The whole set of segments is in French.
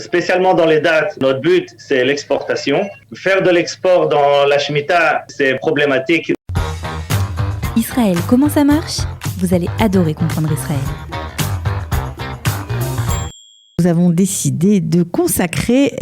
spécialement dans les dates, notre but, c'est l'exportation. Faire de l'export dans la Shemitah, c'est problématique. Israël, comment ça marche ? Vous allez adorer comprendre Israël. Nous avons décidé de consacrer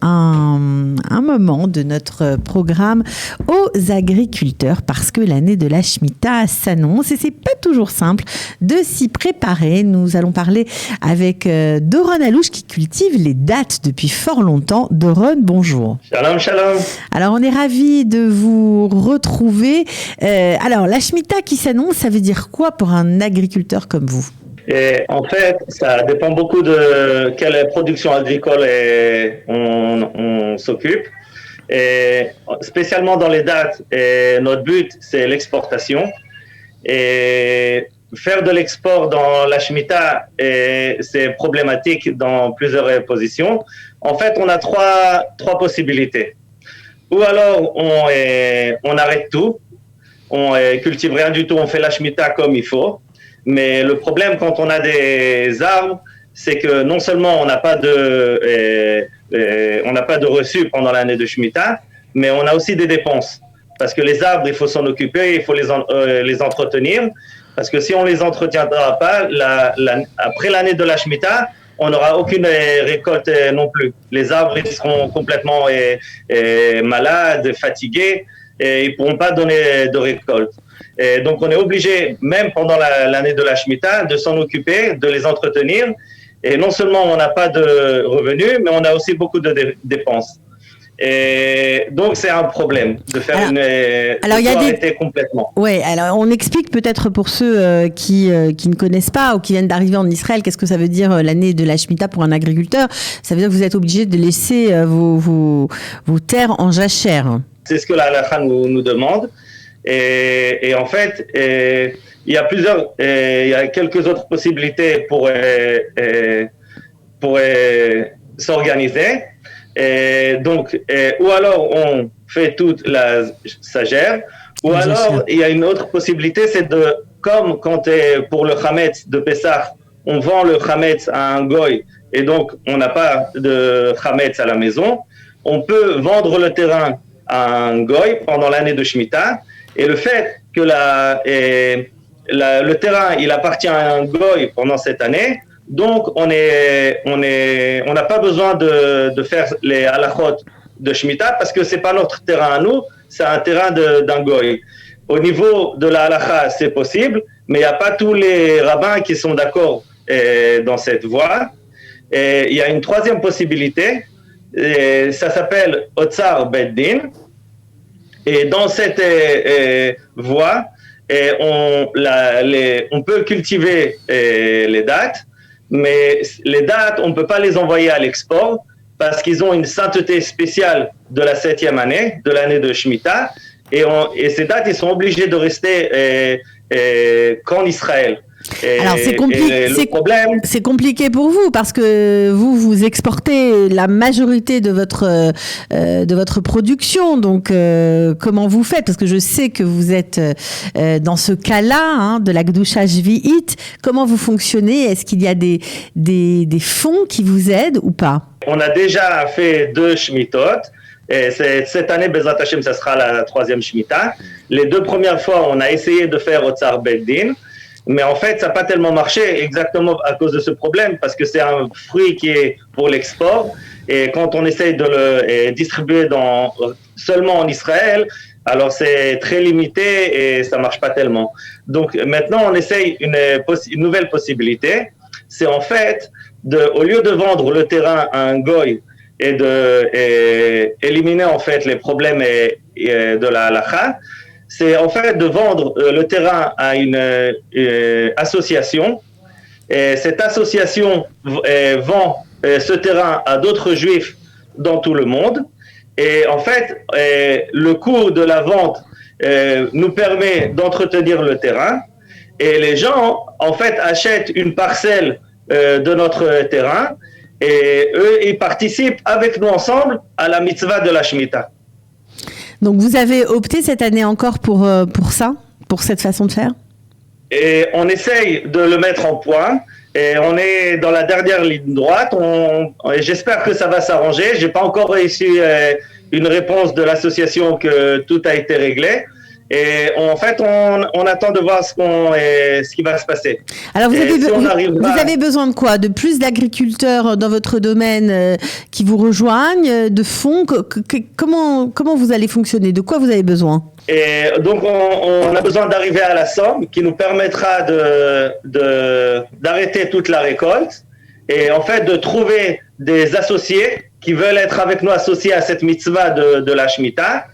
un moment de notre programme aux agriculteurs parce que l'année de la Shemitah s'annonce et c'est pas toujours simple de s'y préparer. Nous allons parler avec Doron Alouche qui cultive les dattes depuis fort longtemps. Doron, bonjour. Shalom, shalom. Alors on est ravis de vous retrouver. Alors la Shemitah qui s'annonce, ça veut dire quoi pour un agriculteur comme vous ? Et en fait, ça dépend beaucoup de quelle production agricole on s'occupe. Et spécialement dans les dates, notre but, c'est l'exportation. Et faire de l'export dans la Shemitah, c'est problématique dans plusieurs positions. En fait, on a trois possibilités. Ou alors, on arrête tout, on cultive rien du tout, on fait la Shemitah comme il faut. Mais le problème quand on a des arbres, c'est que non seulement on n'a pas de reçu pendant l'année de Shemitah, mais on a aussi des dépenses. Parce que les arbres, il faut s'en occuper, il faut les entretenir. Parce que si on les entretiendra pas, après l'année de la Shemitah, on n'aura aucune récolte non plus. Les arbres, ils seront complètement malades, fatigués, et ils pourront pas donner de récolte. Et donc, on est obligé, même pendant l'année de la Shemitah, de s'en occuper, de les entretenir. Et non seulement on n'a pas de revenus, mais on a aussi beaucoup de dépenses. Et donc, c'est un problème de faire arrêter complètement. Oui, alors on explique peut-être pour ceux qui ne connaissent pas ou qui viennent d'arriver en Israël, qu'est-ce que ça veut dire l'année de la Shemitah pour un agriculteur. Ça veut dire que vous êtes obligé de laisser vos terres en jachère. C'est ce que la halakha nous demande. Et en fait, il y a quelques autres possibilités pour s'organiser. Et donc, ou alors on fait toute la sagère, ou alors il y a une autre possibilité, c'est comme quand pour le Hametz de Pessah, on vend le Hametz à un goy, et donc on n'a pas de Hametz à la maison, on peut vendre le terrain à un goy pendant l'année de Shemitah. Et le fait que le terrain, il appartient à un goy pendant cette année, donc on n'a pas besoin de faire les halachot de Shemitah parce que c'est pas notre terrain à nous, c'est un terrain d'un goy. Au niveau de la halacha, c'est possible, mais il n'y a pas tous les rabbins qui sont d'accord dans cette voie. Et il y a une troisième possibilité, ça s'appelle Otsar Beddin. Et dans cette voie, on peut cultiver les dattes, mais les dattes, on ne peut pas les envoyer à l'export parce qu'ils ont une sainteté spéciale de la 7e année, de l'année de Shemitah, et ces dattes, ils sont obligés de rester qu'en Israël. Alors c'est compliqué pour vous parce que vous exportez la majorité de votre production, donc comment vous faites? Parce que je sais que vous êtes dans ce cas-là de la Gdusha Shvi'it. Comment vous fonctionnez? Est-ce qu'il y a des fonds qui vous aident ou pas? On a déjà fait 2 Shmitot. Et cette année, Bezrat Hashem, ça sera la 3e Shemitah. Les 2 premières fois, on a essayé de faire Otsar Beddin. Mais en fait, ça n'a pas tellement marché exactement à cause de ce problème, parce que c'est un fruit qui est pour l'export. Et quand on essaye de le distribuer seulement en Israël, alors c'est très limité et ça ne marche pas tellement. Donc maintenant, on essaye une nouvelle possibilité. C'est en fait, au lieu de vendre le terrain à un goy et éliminer en fait les problèmes de la halakha, c'est en fait de vendre le terrain à une association. Et cette association vend ce terrain à d'autres juifs dans tout le monde. Et en fait, le coût de la vente nous permet d'entretenir le terrain. Et les gens, en fait, achètent une parcelle de notre terrain. Et eux, ils participent avec nous ensemble à la mitzvah de la Shemitah. Donc, vous avez opté cette année encore pour ça, pour cette façon de faire? Et on essaye de le mettre en point. Et on est dans la dernière ligne droite. Et j'espère que ça va s'arranger. J'ai pas encore réussi une réponse de l'association que tout a été réglé. Et en fait, on attend de voir ce qui va se passer. Alors, vous avez besoin de quoi? De plus d'agriculteurs dans votre domaine qui vous rejoignent, de fonds? Comment vous allez fonctionner? De quoi vous avez besoin? Et donc, on a besoin d'arriver à la somme qui nous permettra d'arrêter toute la récolte et en fait de trouver des associés qui veulent être avec nous associés à cette mitzvah de la Shemitah.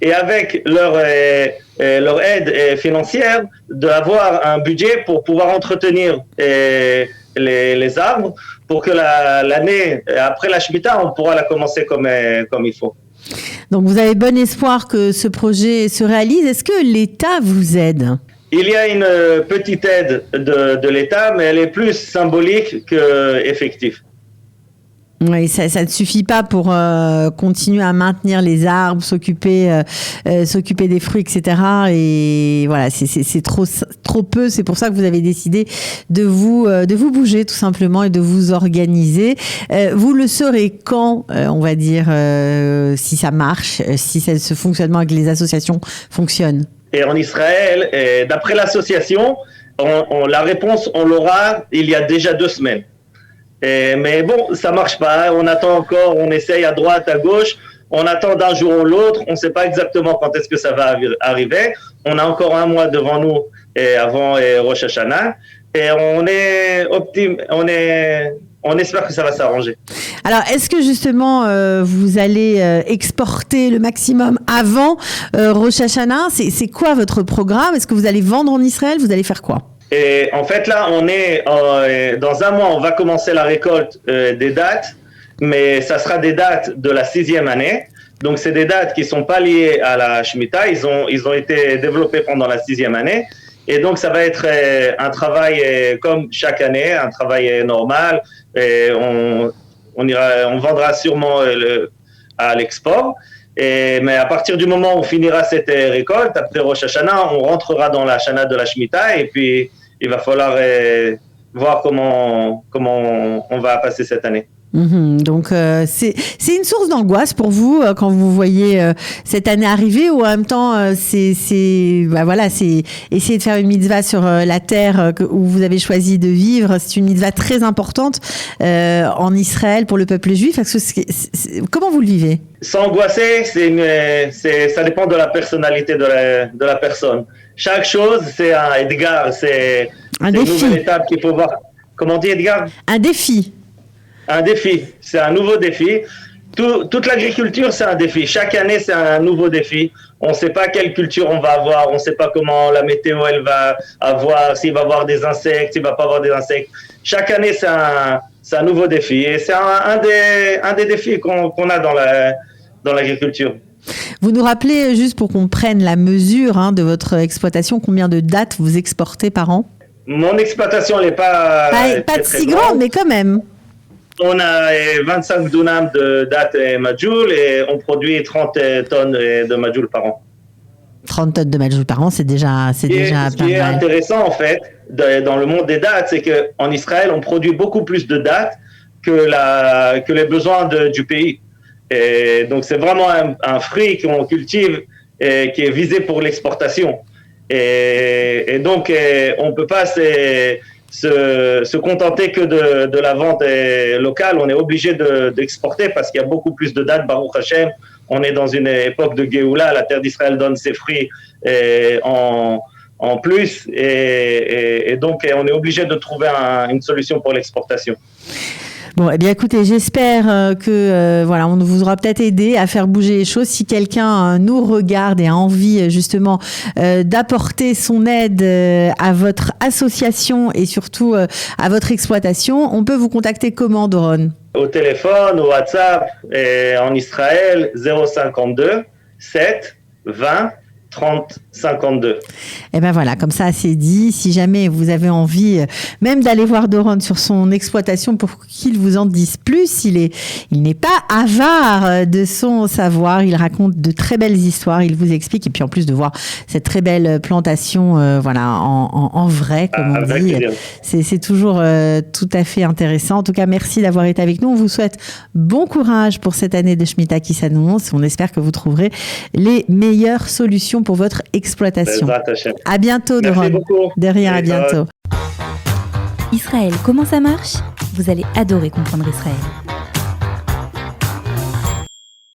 Et avec leur aide financière, d'avoir un budget pour pouvoir entretenir les arbres, pour que l'année après la Shemitah, on pourra la commencer comme il faut. Donc vous avez bon espoir que ce projet se réalise. Est-ce que l'État vous aide? Il y a une petite aide de l'État, mais elle est plus symbolique qu'effective. Oui, ça ne suffit pas pour continuer à maintenir les arbres, s'occuper des fruits, etc. Et voilà, c'est trop peu. C'est pour ça que vous avez décidé de vous bouger tout simplement et de vous organiser. Vous le saurez quand, on va dire, si ça marche, si ce fonctionnement avec les associations fonctionne. Et en Israël, d'après l'association, la réponse, on l'aura il y a déjà 2 semaines. Mais bon, ça marche pas. On attend encore, on essaye à droite, à gauche. On attend d'un jour ou l'autre. On ne sait pas exactement quand est-ce que ça va arriver. On a encore 1 mois devant nous avant Rosh Hashanah. Et on est optimiste. On espère que ça va s'arranger. Alors, est-ce que justement vous allez exporter le maximum avant Rosh Hashanah? C'est quoi votre programme? Est-ce que vous allez vendre en Israël? Vous allez faire quoi? Et en fait, là, on est dans 1 mois, on va commencer la récolte des dattes, mais ça sera des dattes de la 6e année. Donc, c'est des dattes qui sont pas liées à la Shemitah. Ils ont été développés pendant la 6e année. Et donc, ça va être un travail comme chaque année, un travail normal. Et on vendra sûrement à l'export. Mais à partir du moment où on finira cette récolte, après Rosh Hashanah, on rentrera dans la Shana de la Shemitah et puis il va falloir voir comment on va passer cette année. Donc c'est une source d'angoisse pour vous quand vous voyez cette année arriver, ou en même temps c'est essayer de faire une mitzvah sur la terre où vous avez choisi de vivre. C'est une mitzvah très importante en Israël pour le peuple juif. Comment vous le vivez? S'angoisser, ça dépend de la personnalité de la personne. Chaque chose, c'est un Edgar, c'est une nouvelle étape qu'il faut voir. Comment on dit, Edgar? Un défi. Un défi, c'est un nouveau défi. Toute l'agriculture, c'est un défi. Chaque année, c'est un nouveau défi. On ne sait pas quelle culture on va avoir, on ne sait pas comment la météo elle va avoir, s'il va y avoir des insectes, s'il ne va pas avoir des insectes. Chaque année, c'est un nouveau défi. Et c'est un des défis qu'on a dans l'agriculture. Vous nous rappelez, juste pour qu'on prenne la mesure de votre exploitation, combien de dattes vous exportez par an? Mon exploitation, elle n'est pas de si grande, mais quand même. On a 25 dunams de dattes et majoul et on produit 30 tonnes de majoul par an. 30 tonnes de majoul par an, c'est déjà pas mal. Ce qui est intéressant, en fait, dans le monde des dattes, c'est qu'en Israël, on produit beaucoup plus de dattes que les besoins du pays. Et donc, c'est vraiment un fruit qu'on cultive et qui est visé pour l'exportation. Et donc, on ne peut pas se contenter que de la vente locale. On est obligé d'exporter parce qu'il y a beaucoup plus de dates. Baruch Hashem, on est dans une époque de Géoula. La terre d'Israël donne ses fruits en plus. Et donc, on est obligé de trouver une solution pour l'exportation. Bon, eh bien, écoutez, j'espère que on vous aura peut-être aidé à faire bouger les choses. Si quelqu'un nous regarde et a envie justement d'apporter son aide à votre association et surtout à votre exploitation, on peut vous contacter comment, Doron? Au téléphone, au WhatsApp, et en Israël, 052 7 20 30 52. Et ben voilà, comme ça c'est dit. Si jamais vous avez envie même d'aller voir Doron sur son exploitation pour qu'il vous en dise plus, il n'est pas avare de son savoir. Il raconte de très belles histoires, il vous explique, et puis en plus de voir cette très belle plantation en vrai, comme on dit, c'est toujours tout à fait intéressant. En tout cas, merci d'avoir été avec nous. On vous souhaite bon courage pour cette année de Shemitah qui s'annonce. On espère que vous trouverez les meilleures solutions pour votre exploitation. À bientôt, Doron. Merci beaucoup. De rien, à bientôt. Israël, comment ça marche ? Vous allez adorer comprendre Israël.